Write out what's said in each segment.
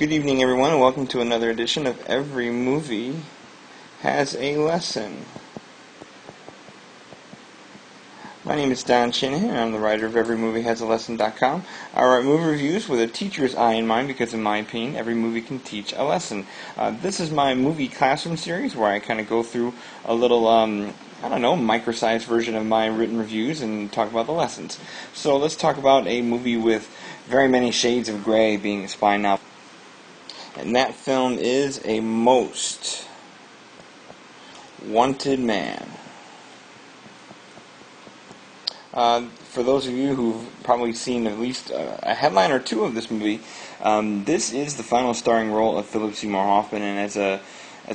Good evening, everyone, and welcome to another edition of Every Movie Has a Lesson. My name is Don Shanahan, and I'm the writer of EveryMovieHasALesson.com. I write movie reviews with a teacher's eye in mind because, in my opinion, every movie can teach a lesson. This is my movie classroom series where I kind of go through a little, micro-sized version of my written reviews and talk about the lessons. So let's talk about a movie with very many shades of gray being a spy novel. And that film is A Most Wanted Man. For those of you who've probably seen at least a headline or two of this movie, this is the final starring role of Philip Seymour Hoffman, and as a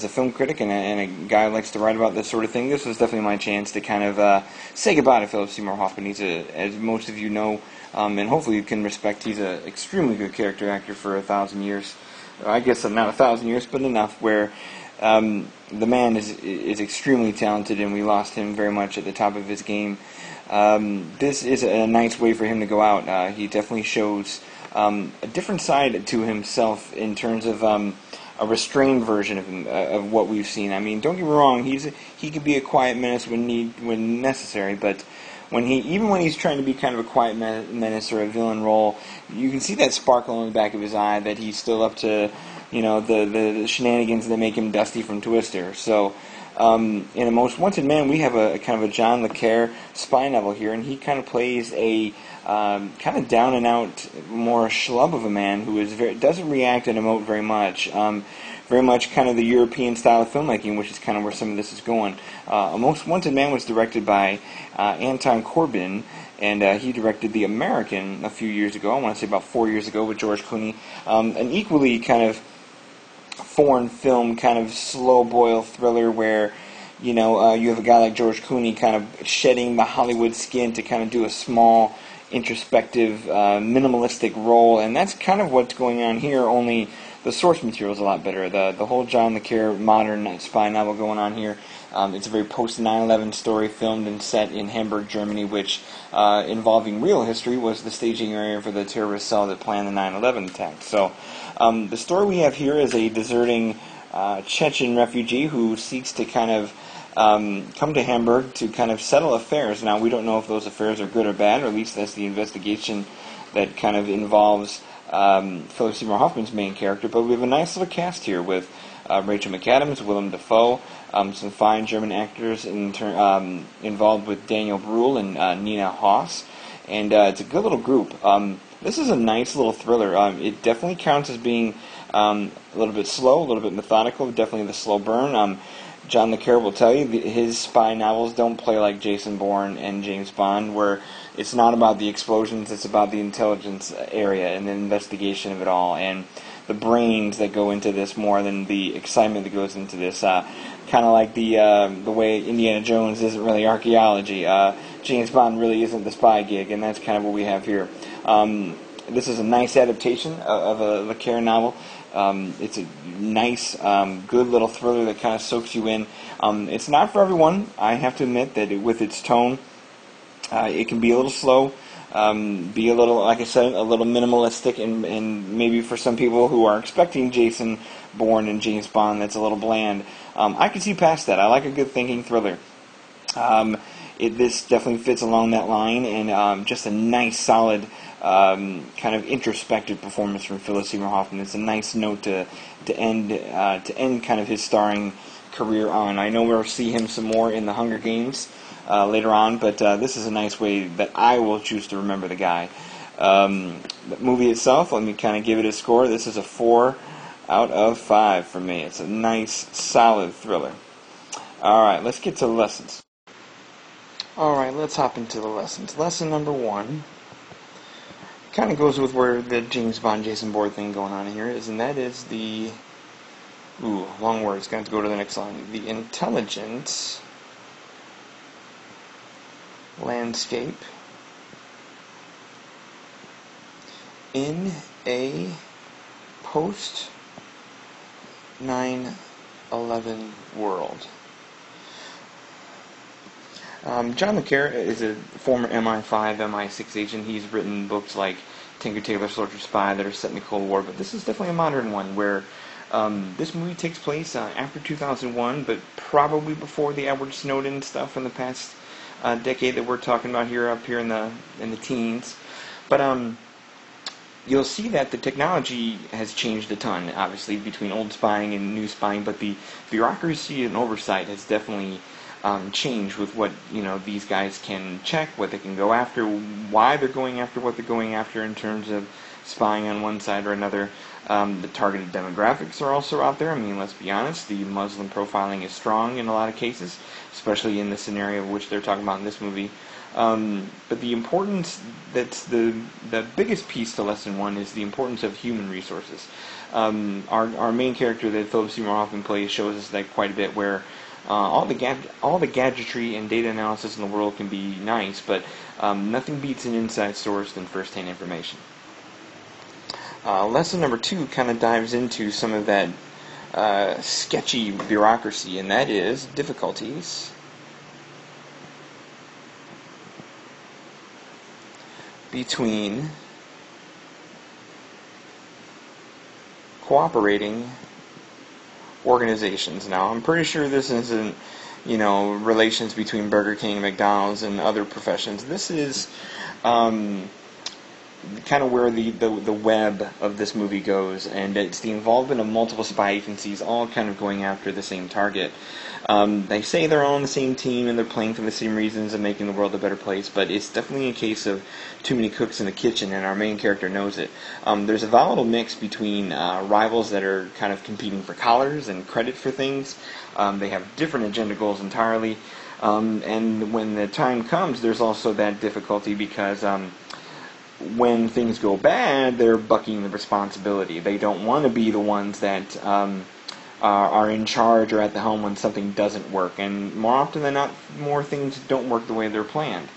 film critic and a guy who likes to write about this sort of thing, this was definitely my chance to kind of say goodbye to Philip Seymour Hoffman. He's as most of you know, and hopefully you can respect, he's an extremely good character actor for 1,000 years. I guess not 1,000 years, but enough where the man is extremely talented, and we lost him very much at the top of his game. This is a nice way for him to go out. He definitely shows a different side to himself in terms of a restrained version of him, of what we've seen. I mean, don't get me wrong, he could be a quiet menace when necessary, but even when he's trying to be kind of a quiet menace or a villain role, you can see that sparkle in the back of his eye that he's still up to, the shenanigans that make him Dusty from Twister. So, in A Most Wanted Man, we have a kind of a John Le Carre spy novel here, and he kind of plays a kind of down and out, more schlub of a man who doesn't react and emote very much. Very much kind of the European style of filmmaking, which is kind of where some of this is going. A Most Wanted Man was directed by Anton Corbijn, and he directed The American a few years ago, I want to say about 4 years ago, with George Clooney. An equally kind of foreign film, kind of slow-boil thriller where, you have a guy like George Clooney kind of shedding the Hollywood skin to kind of do a small, introspective, minimalistic role, and that's kind of what's going on here, only the source material is a lot better. The whole John Le Carre modern spy novel going on here. It's a very post 9/11 story filmed and set in Hamburg, Germany, which, involving real history, was the staging area for the terrorist cell that planned the 9/11 attack. So, the story we have here is a deserting Chechen refugee who seeks to kind of come to Hamburg to kind of settle affairs. Now, we don't know if those affairs are good or bad, or at least that's the investigation that kind of involves Philip Seymour Hoffman's main character, but we have a nice little cast here with Rachel McAdams, Willem Dafoe, some fine German actors involved with Daniel Brühl and Nina Hoss, and it's a good little group. This is a nice little thriller. It definitely counts as being a little bit slow, a little bit methodical, definitely the slow burn. John Le Carre will tell you his spy novels don't play like Jason Bourne and James Bond, where it's not about the explosions, it's about the intelligence area and the investigation of it all, and the brains that go into this more than the excitement that goes into this. Kind of like the way Indiana Jones isn't really archaeology. James Bond really isn't the spy gig, and that's kind of what we have here. This is a nice adaptation of a Le Carre novel. It's a nice, good little thriller that kind of soaks you in. It's not for everyone. I have to admit that with its tone, it can be a little slow, be a little, like I said, a little minimalistic, and maybe for some people who are expecting Jason Bourne and James Bond, that's a little bland. I can see past that. I like a good thinking thriller. This definitely fits along that line, and just a nice, solid, kind of introspective performance from Philip Seymour Hoffman. It's a nice note to end kind of his starring career on. I know we'll see him some more in the Hunger Games later on, but this is a nice way that I will choose to remember the guy. The movie itself, let me kind of give it a score. This is a 4 out of 5 for me. It's a nice, solid thriller. Alright, let's get to the lessons. Alright, let's hop into the lessons. Lesson number 1 kind of goes with where the James Bond, Jason Bourne thing going on here is, and that is the, long words, going to go to the next line. The intelligence landscape in a post 9/11 world. John Le Carre is a former MI5, MI6 agent. He's written books like Tinker Tailor Soldier Spy that are set in the Cold War, but this is definitely a modern one where this movie takes place after 2001, but probably before the Edward Snowden stuff in the past decade that we're talking about here, up here in the teens. But you'll see that the technology has changed a ton, obviously, between old spying and new spying, but the bureaucracy and oversight has definitely changed with what these guys can check, what they can go after, why they're going after what they're going after in terms of spying on one side or another. The targeted demographics are also out there. I mean, let's be honest, the Muslim profiling is strong in a lot of cases, especially in the scenario which they're talking about in this movie. But the importance, that's the biggest piece to Lesson 1 is the importance of human resources. Our main character that Philip Seymour Hoffman plays shows us that quite a bit, where all the gadgetry and data analysis in the world can be nice, but nothing beats an inside source than first-hand information. Lesson number 2 kind of dives into some of that sketchy bureaucracy, and that is difficulties between cooperating organizations. Now, I'm pretty sure this isn't, relations between Burger King, McDonald's, and other professions. This is kind of where the web of this movie goes, and it's the involvement of multiple spy agencies all kind of going after the same target. They say they're all on the same team and they're playing for the same reasons of making the world a better place, but it's definitely a case of too many cooks in the kitchen, and our main character knows it. There's a volatile mix between rivals that are kind of competing for collars and credit for things. They have different agenda goals entirely, and when the time comes, there's also that difficulty because when things go bad, they're bucking the responsibility. They don't want to be the ones that are in charge or at the helm when something doesn't work. And more often than not, more things don't work the way they're planned.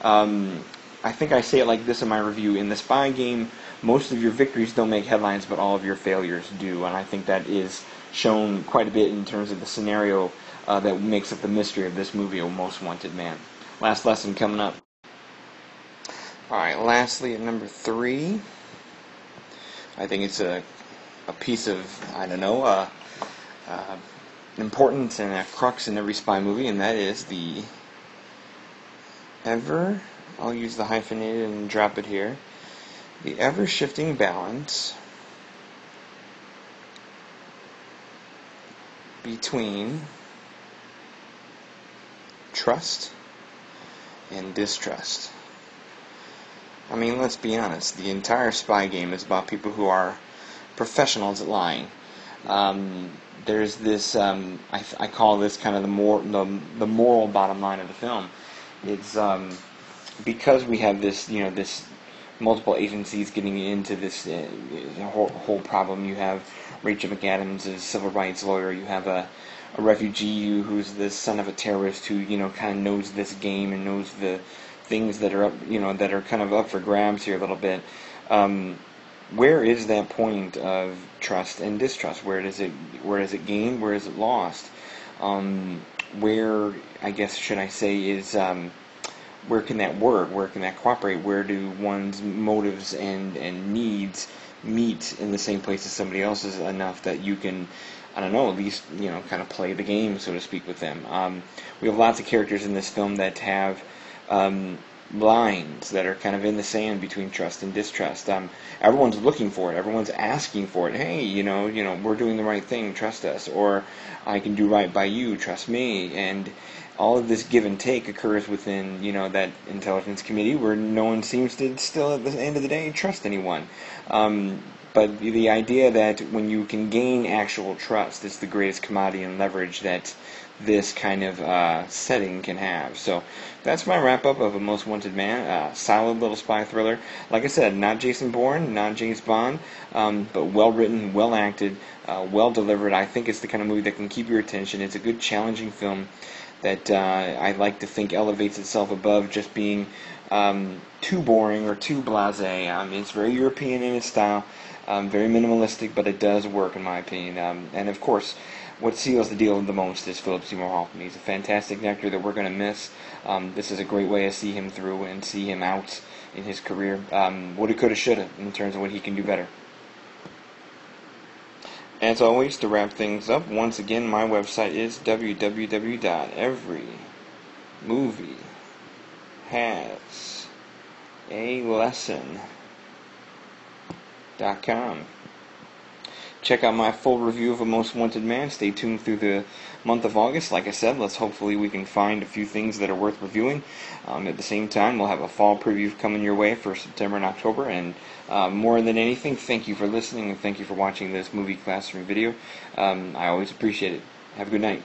I think I say it like this in my review. In the spy game, most of your victories don't make headlines, but all of your failures do. And I think that is shown quite a bit in terms of the scenario that makes up the mystery of this movie, A Most Wanted Man. Last lesson coming up. Alright, lastly at number 3, I think it's a piece of, importance and a crux in every spy movie, and that is the I'll use the hyphenated and drop it here, the ever-shifting balance between trust and distrust. I mean, let's be honest. The entire spy game is about people who are professionals at lying. There's this. I call this kind of the moral bottom line of the film. It's because we have this, this multiple agencies getting into this whole problem. You have Rachel McAdams as a civil rights lawyer. You have a refugee who's the son of a terrorist who kind of knows this game and knows the things that are up, that are kind of up for grabs here a little bit. Where is that point of trust and distrust? Where does it gain? Where is it lost? Where, I guess, should I say, is where can that work? Where can that cooperate? Where do one's motives and needs meet in the same place as somebody else's enough that you can, at least, kind of play the game, so to speak, with them? We have lots of characters in this film that have lines that are kind of in the sand between trust and distrust. Everyone's looking for it. Everyone's asking for it. Hey, we're doing the right thing. Trust us. Or I can do right by you. Trust me. And all of this give and take occurs within, that intelligence committee where no one seems to still, at the end of the day, trust anyone. But the idea that when you can gain actual trust, it's the greatest commodity and leverage that this kind of setting can have. So that's my wrap-up of A Most Wanted Man. Solid little spy thriller. Like I said, not Jason Bourne, not James Bond, but well-written, well-acted, well-delivered. I think it's the kind of movie that can keep your attention. It's a good, challenging film that I like to think elevates itself above just being too boring or too blasé. It's very European in its style, very minimalistic, but it does work in my opinion. And of course, what seals the deal the most is Philip Seymour Hoffman. He's a fantastic actor that we're going to miss. This is a great way to see him through and see him out in his career. Woulda, coulda, shoulda in terms of what he can do better. As always, to wrap things up, once again, my website is www.everymoviehasalesson.com. Check out my full review of A Most Wanted Man. Stay tuned through the month of August. Like I said, hopefully we can find a few things that are worth reviewing. At the same time, we'll have a fall preview coming your way for September and October. And more than anything, thank you for listening and thank you for watching this movie classroom video. I always appreciate it. Have a good night.